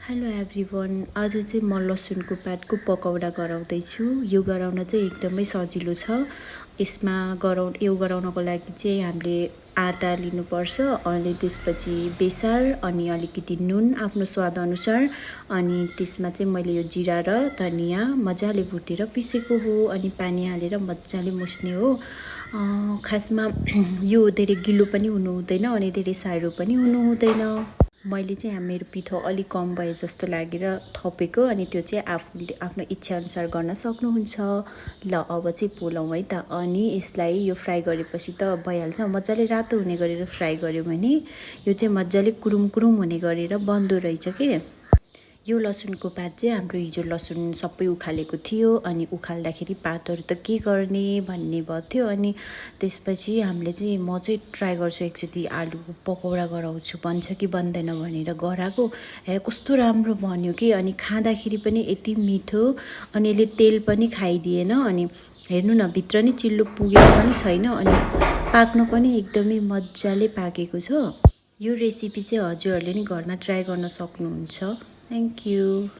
Hello everyone, आज चाहिँ म लसुनको पातको पकौडा गराउँदैछु। यो गराउन चाहिँ एकदमै सजिलो छ। यसमा यो गराउनको लागि चाहिँ हामीले आटा लिनुपर्छ अनि त्यसपछि बेसार अनि अलिकति नुन आफ्नो स्वाद अनुसार अनि त्यसमा चाहिँ मैले यो जिरा र धनिया मजाले भुटेर पिसेको हो अनि पानी हालेर मजाले मुस्ने हो। खासमा यो धेरै गिलो पनि हुनु हुँदैन अनि धेरै साह्रो पनि हुनु हुँदैन। मैले चाहिँ मेरो पिठो अलिक कम भए जस्तो लागेर थपेको अनि त्यो चाहिँ आफूले आफ्नो इच्छाअनुसार गर्न सक्नुहुन्छ। ल अब चाहिँ पोलौँ है त। अनि यसलाई यो फ्राई गरेपछि त भइहाल्छ। मजाले रातो हुने गरेर फ्राई गर्यो भने यो चाहिँ मजाले कुरुम कुरुम हुने गरेर बन्दो रहेछ के। यो लसुनको पात चाहिँ हाम्रो हिजो लसुन सबै उखालेको थियो अनि उखाल्दाखेरि पातहरू त के गर्ने भन्ने भयो थियो। अनि त्यसपछि हामीले चाहिँ म चाहिँ ट्राई गर्छु एकचोटि आलुको पकौडा गराउँछु बन्छ कि बन्दैन भनेर गराएको। कस्तो राम्रो बन्यो कि अनि खाँदाखेरि पनि यति मिठो अनि यसले तेल पनि खाइदिएन। अनि हेर्नु न भित्र नि चिल्लो पुगेको पनि छैन अनि पाक्नु पनि एकदमै मजाले पाकेको छ। यो रेसिपी चाहिँ हजुरहरूले नि घरमा ट्राई गर्न सक्नुहुन्छ। Thank you.